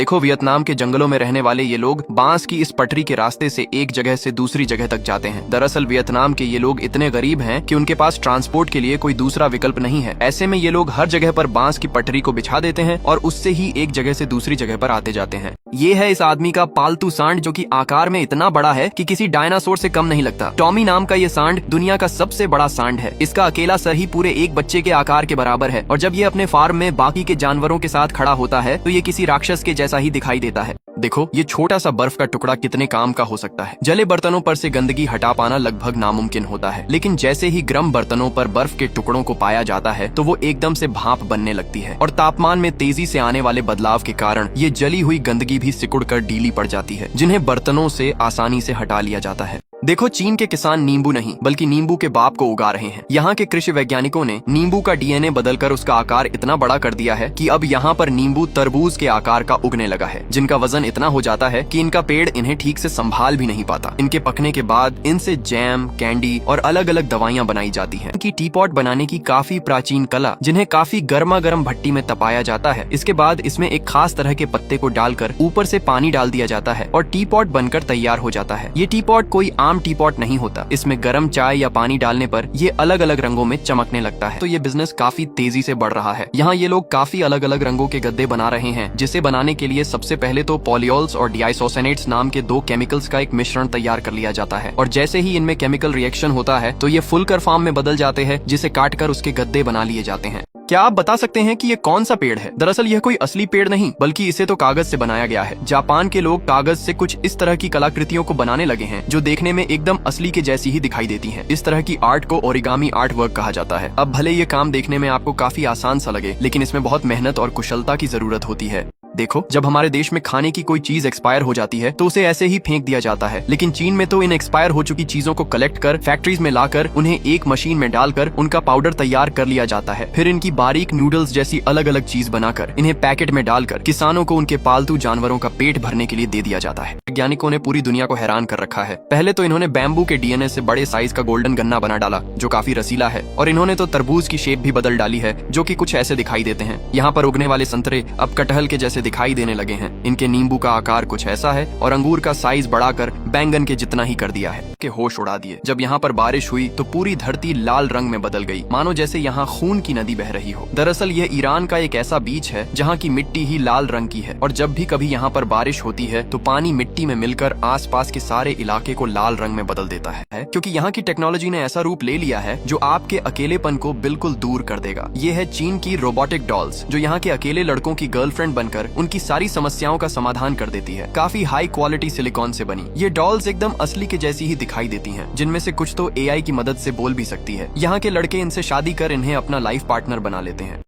देखो, वियतनाम के जंगलों में रहने वाले ये लोग बांस की इस पटरी के रास्ते से एक जगह से दूसरी जगह तक जाते हैं। दरअसल वियतनाम के ये लोग इतने गरीब हैं कि उनके पास ट्रांसपोर्ट के लिए कोई दूसरा विकल्प नहीं है। ऐसे में ये लोग हर जगह पर बांस की पटरी को बिछा देते हैं और उससे ही एक जगह से दूसरी जगह पर आते जाते हैं। ये है इस आदमी का पालतू सांड, जो कि आकार में इतना बड़ा है कि किसी डायनासोर से कम नहीं लगता। टॉमी नाम का ये सांड दुनिया का सबसे बड़ा सांड है। इसका अकेला सर ही पूरे एक बच्चे के आकार के बराबर है और जब ये अपने फार्म में बाकी के जानवरों के साथ खड़ा होता है तो ये किसी राक्षस के जैसा ही दिखाई देता है। देखो, ये छोटा सा बर्फ का टुकड़ा कितने काम का हो सकता है। जले बर्तनों पर से गंदगी हटा पाना लगभग नामुमकिन होता है, लेकिन जैसे ही गर्म बर्तनों पर बर्फ के टुकड़ों को पाया जाता है तो वो एकदम से भाप बनने लगती है और तापमान में तेजी से आने वाले बदलाव के कारण ये जली हुई गंदगी भी सिकुड़कर ढीली पड़ जाती है, जिन्हें बर्तनों से आसानी से हटा लिया जाता है। देखो, चीन के किसान नींबू नहीं बल्कि नींबू के बाप को उगा रहे हैं। यहाँ के कृषि वैज्ञानिकों ने नींबू का डीएनए बदलकर उसका आकार इतना बड़ा कर दिया है कि अब यहाँ पर नींबू तरबूज के आकार का उगने लगा है, जिनका वजन इतना हो जाता है कि इनका पेड़ इन्हें ठीक से संभाल भी नहीं पाता। इनके पकने के बाद इनसे जैम, कैंडी और अलग अलग दवाइयाँ बनाई जाती है। इनकी टी पॉट बनाने की काफी प्राचीन कला, जिन्हें काफी गर्मा गर्म भट्टी में तपाया जाता है। इसके बाद इसमें एक खास तरह के पत्ते को डालकर ऊपर से पानी डाल दिया जाता है और टी पॉट बनकर तैयार हो जाता है। ये टी पॉट कोई आम टी पॉट नहीं होता। इसमें गर्म चाय या पानी डालने पर ये अलग अलग रंगों में चमकने लगता है। तो ये बिजनेस काफी तेजी से बढ़ रहा है। यहाँ ये लोग काफी अलग अलग रंगों के गद्दे बना रहे हैं, जिसे बनाने के लिए सबसे पहले तो पॉलियोल्स और डिआइसोसेनेट्स नाम के दो केमिकल्स का एक मिश्रण तैयार कर लिया जाता है और जैसे ही इनमें केमिकल रिएक्शन होता है तो ये फुलकर फॉर्म में बदल जाते हैं, जिसे काटकर उसके गद्दे बना लिए जाते हैं। क्या आप बता सकते हैं कि ये कौन सा पेड़ है? दरअसल यह कोई असली पेड़ नहीं बल्कि इसे तो कागज से बनाया गया है। जापान के लोग कागज से कुछ इस तरह की कलाकृतियों को बनाने लगे हैं जो देखने में एकदम असली के जैसी ही दिखाई देती हैं। इस तरह की आर्ट को ओरिगामी आर्ट वर्क कहा जाता है। अब भले ये काम देखने में आपको काफी आसान सा लगे, लेकिन इसमें बहुत मेहनत और कुशलता की जरूरत होती है। देखो, जब हमारे देश में खाने की कोई चीज एक्सपायर हो जाती है तो उसे ऐसे ही फेंक दिया जाता है, लेकिन चीन में तो इन एक्सपायर हो चुकी चीजों को कलेक्ट कर फैक्ट्रीज में लाकर उन्हें एक मशीन में डालकर उनका पाउडर तैयार कर लिया जाता है। फिर इनकी बारीक नूडल्स जैसी अलग अलग चीज बनाकर इन्हें पैकेट में डालकर किसानों को उनके पालतू जानवरों का पेट भरने के लिए दे दिया जाता है। वैज्ञानिकों ने पूरी दुनिया को हैरान कर रखा है। पहले तो इन्होंने बैम्बू के डीएनए से बड़े साइज का गोल्डन गन्ना बना डाला, जो काफी रसीला है, और इन्होंने तो तरबूज की शेप भी बदल डाली है, जो कि कुछ ऐसे दिखाई देते हैं। यहाँ पर उगने वाले संतरे अब कटहल के जैसे दिखाई देने लगे हैं। इनके नींबू का आकार कुछ ऐसा है और अंगूर का साइज बढ़ाकर बैंगन के जितना ही कर दिया है कि होश उड़ा दिए। जब यहाँ पर बारिश हुई तो पूरी धरती लाल रंग में बदल गई, मानो जैसे यहाँ खून की नदी बह रही हो। दरअसल यह ईरान का एक ऐसा बीच है जहाँ की मिट्टी ही लाल रंग की है और जब भी कभी यहाँ पर बारिश होती है तो पानी मिट्टी में मिलकर आसपास के सारे इलाके को लाल रंग में बदल देता है, क्योंकि यहाँ की टेक्नोलॉजी ने ऐसा रूप ले लिया है जो आपके अकेलेपन को बिल्कुल दूर कर देगा। ये है चीन की रोबोटिक डॉल्स, जो यहाँ के अकेले लड़कों की गर्लफ्रेंड बनकर उनकी सारी समस्याओं का समाधान कर देती है। काफी हाई क्वालिटी सिलिकॉन से बनी ये डॉल्स एकदम असली के जैसी ही दिखाई देती हैं, जिनमें से कुछ तो एआई की मदद से बोल भी सकती है। यहाँ के लड़के इनसे शादी कर इन्हें अपना लाइफ पार्टनर बना लेते हैं।